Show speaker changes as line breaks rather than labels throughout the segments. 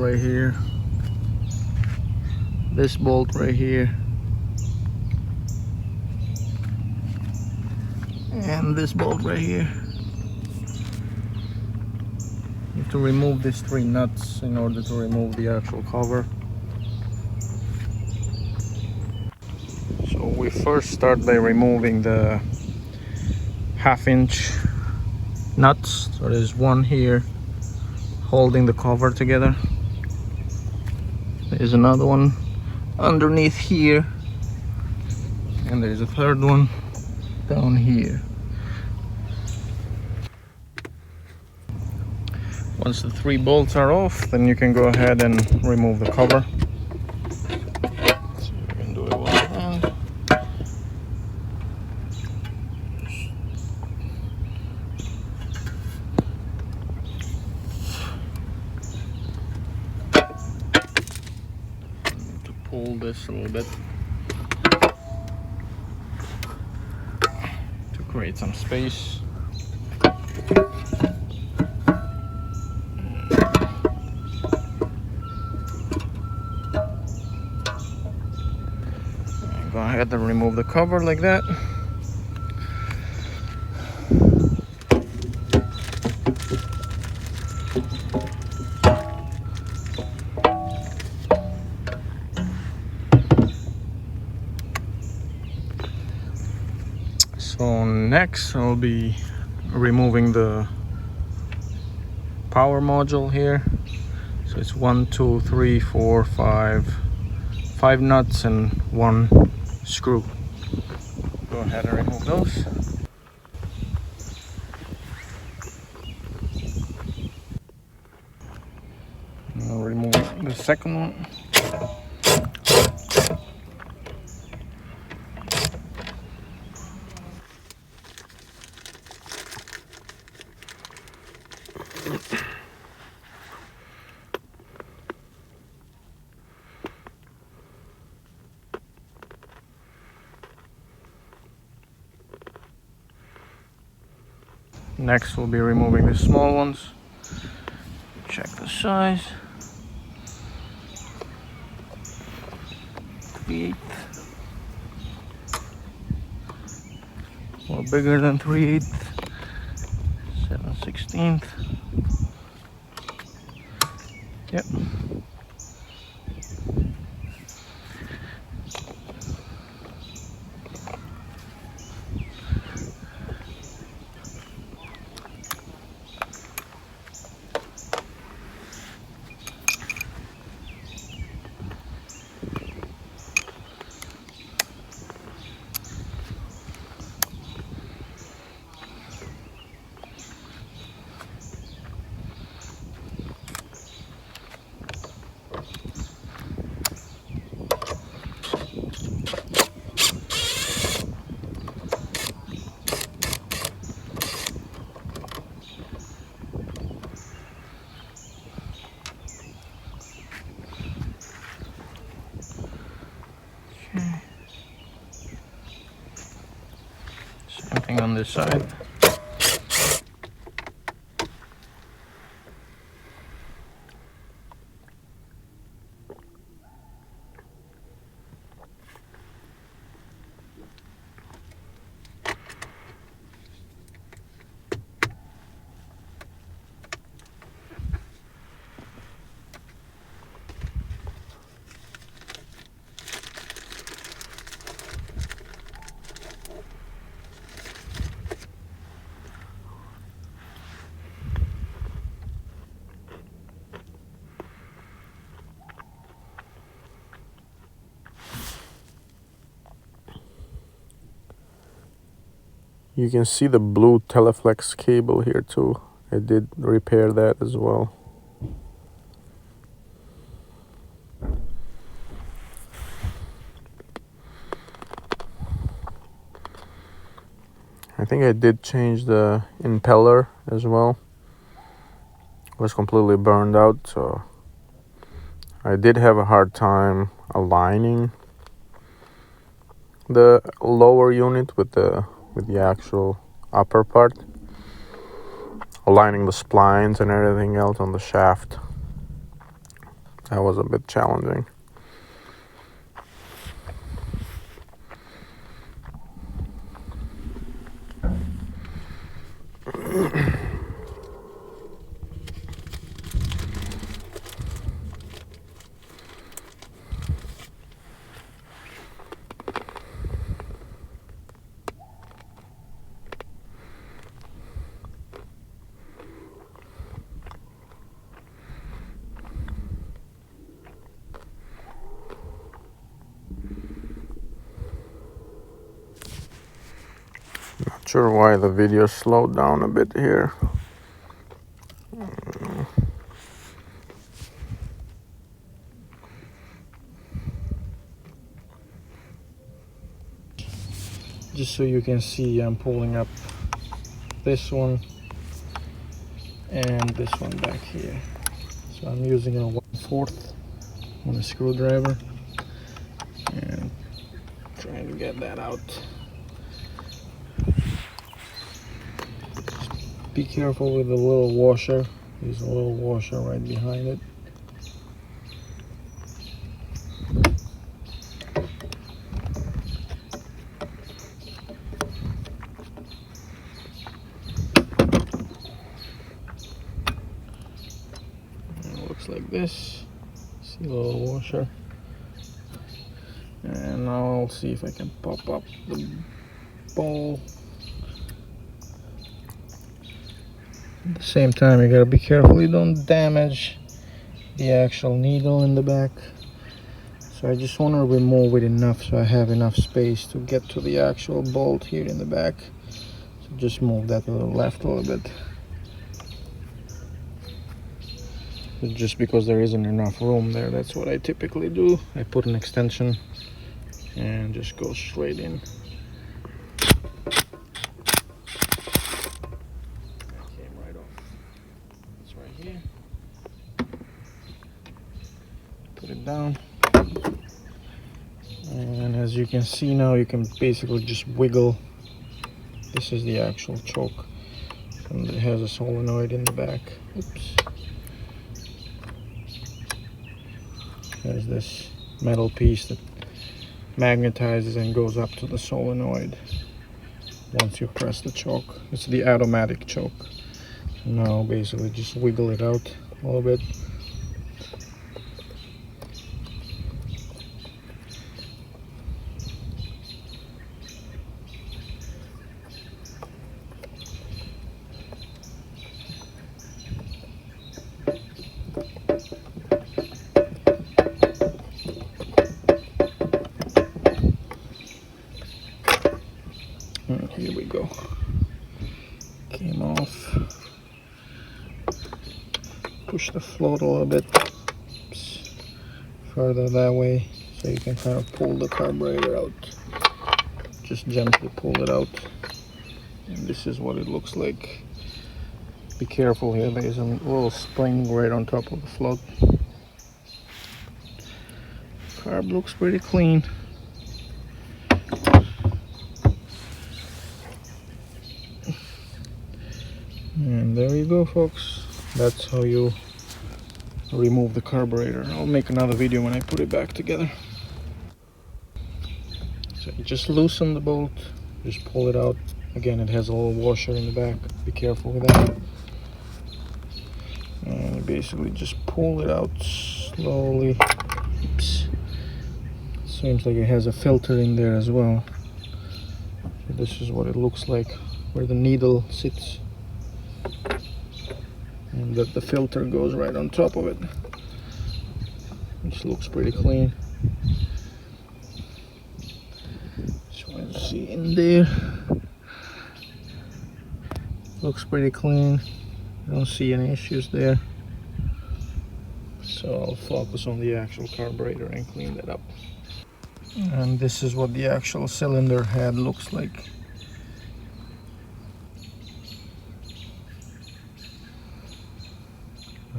right here, this bolt right here, and this bolt right here. You have to remove these 3 nuts in order to remove the actual cover. So we first start by removing the 1/2 inch nuts. So there's one here holding the cover together. There's another one underneath here, and there's a third one down here. Once the 3 bolts are off, then you can go ahead and remove the cover. So you can do it with one hand. To pull this a little bit to create some space. Go ahead and remove the cover like that. So next I'll be removing the power module here. So it's 1, 2, 3, 4, 5 nuts and 1 screw. Go ahead and remove those. Now remove the second one. Next we'll be removing the small ones. Check the size. 3/8. Or bigger than 3/8. 7/16. Yep. Same thing on this side. You can see the blue Teleflex cable here too. I did repair that as well. I think I did change the impeller as well. It was completely burned out, so I did have a hard time aligning the lower unit with the actual upper part, aligning the splines and everything else on the shaft. That was a bit challenging. Not sure why the video slowed down a bit here. Just so you can see, I'm pulling up this one and this one back here. So I'm using a 1/4 on a screwdriver and trying to get that out. Just be careful with the little washer. There's a little washer right behind it. Looks like this. See a little washer. And now I'll see if I can pop up the ball. At the same time, you gotta be careful you don't damage the actual needle in the back. So I just want to remove it enough so I have enough space to get to the actual bolt here in the back. So just move that to the left a little bit. Just because there isn't enough room there, that's what I typically do. I put an extension and just go straight in. That came right off. It's right here. Put it down. And as you can see now, you can basically just wiggle. This is the actual choke. And it has a solenoid in the back. Oops. There's this metal piece that magnetizes and goes up to the solenoid once you press the choke. It's the automatic choke. So now basically just wiggle it out a little bit. Here we go. Came off. Push the float a little bit. Oops. Further that way, so you can kind of pull the carburetor out. Just gently pull it out. And this is what it looks like. Be careful here, there's a little spring right on top of the float. Carb looks pretty clean. And there you go, folks. That's how you remove the carburetor. I'll make another video when I put it back together. So you just loosen the bolt, just pull it out. Again, it has a little washer in the back. Be careful with that. And you basically just pull it out slowly. Oops. Seems like it has a filter in there as well. So this is what it looks like, where the needle sits. And that the filter goes right on top of it. This looks pretty clean. So you see in there, looks pretty clean. I don't see any issues there. So I'll focus on the actual carburetor and clean that up. And this is what the actual cylinder head looks like.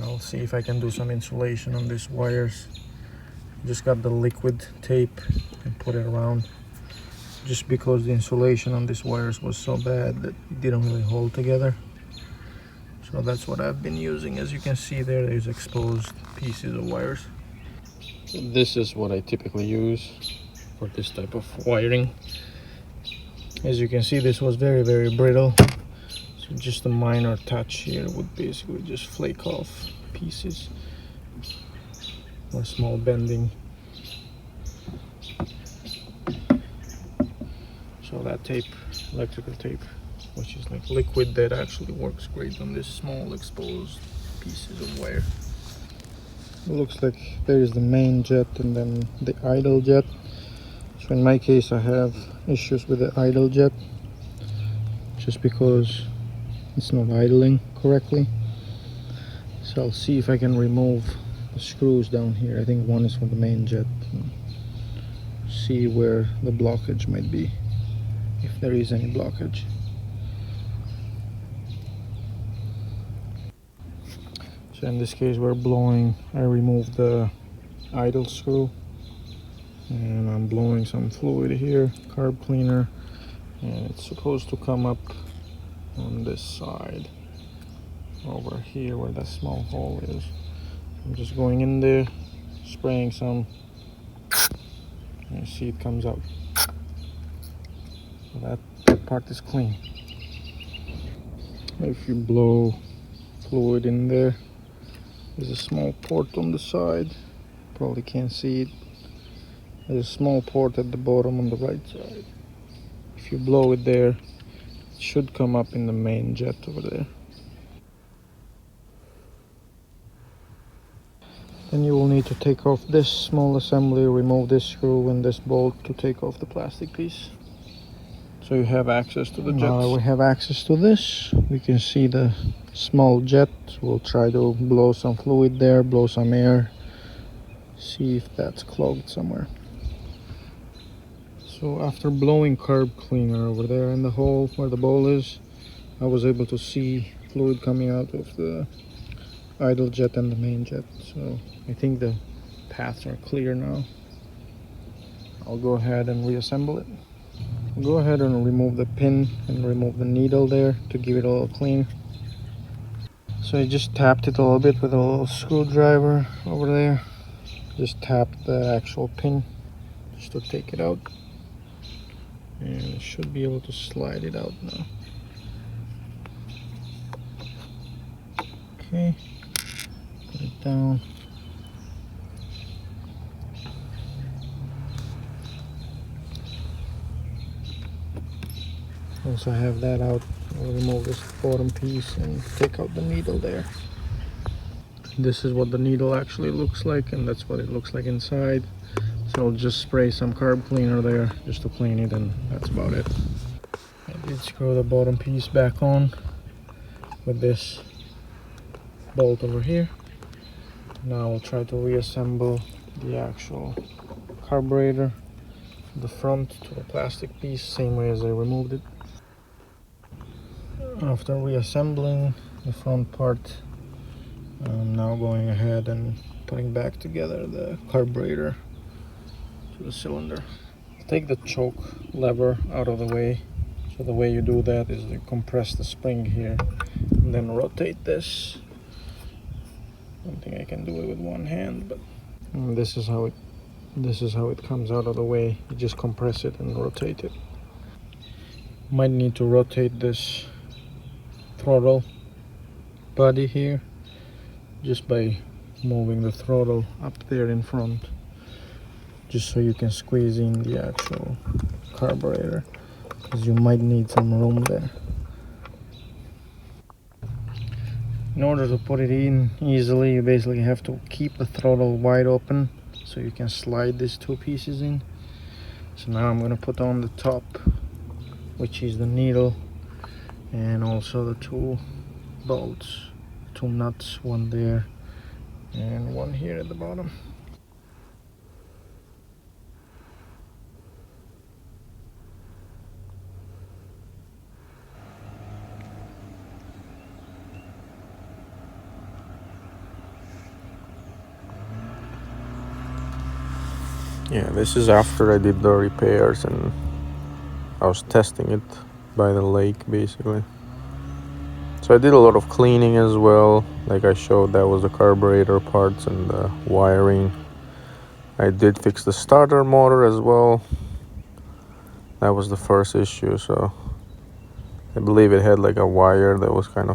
I'll see if I can do some insulation on these wires. Just got the liquid tape and put it around, just because the insulation on these wires was so bad that it didn't really hold together. So that's what I've been using. As you can see there's exposed pieces of wires. This is what I typically use for this type of wiring. As you can see, this was very brittle, so just a minor touch here would basically just flake off pieces or small bending. So that tape, electrical tape, which is like liquid, that actually works great on this small exposed pieces of wire. It looks like there is the main jet and then the idle jet. So in my case I have issues with the idle jet just because it's not idling correctly. So I'll see if I can remove the screws down here. I think one is for the main jet. See where the blockage might be, if there is any blockage. So in this case we're blowing, I removed the idle screw and I'm blowing some fluid here, carb cleaner, and it's supposed to come up on this side over here where that small hole is. I'm just going in there, spraying some, and you see it comes out. So that part is clean. If you blow fluid in there, there's a small port on the side, probably can't see it. There's a small port at the bottom on the right side. If you blow it there, it should come up in the main jet over there. Then you will need to take off this small assembly, remove this screw and this bolt to take off the plastic piece. So you have access to the jets. Now we have access to this. We can see the small jet. We'll try to blow some fluid there, blow some air, see if that's clogged somewhere. So after blowing carb cleaner over there in the hole where the bowl is, I was able to see fluid coming out of the idle jet and the main jet. So I think the paths are clear now. I'll go ahead and reassemble it. Go ahead and remove the pin and remove the needle there to give it a little clean. So I just tapped it a little bit with a little screwdriver over there. Just tapped the actual pin just to take it out. And it should be able to slide it out now. Okay, put it down. Once I have that out, I'll remove this bottom piece and take out the needle there. This is what the needle actually looks like, and that's what it looks like inside. So I'll just spray some carb cleaner there just to clean it, and that's about it. I did screw the bottom piece back on with this bolt over here. Now I'll try to reassemble the actual carburetor, the front to the plastic piece, same way as I removed it. After reassembling the front part, I'm now going ahead and putting back together the carburetor to the cylinder. Take the choke lever out of the way. So the way you do that is you compress the spring here and then rotate this. I don't think I can do it with one hand, but this is how it comes out of the way. You just compress it and rotate it. Might need to rotate this throttle body here just by moving the throttle up there in front, just so you can squeeze in the actual carburetor, because you might need some room there. In order to put it in easily, you basically have to keep the throttle wide open so you can slide these two pieces in. So now I'm going to put on the top, which is the needle, and also the two bolts, two nuts, one there and one here at the bottom. Yeah, this is after I did the repairs and I was testing it by the lake basically. So I did a lot of cleaning as well. Like I showed, that was the carburetor parts and the wiring. I did fix the starter motor as well. That was the first issue, so I believe it had like a wire that was kind of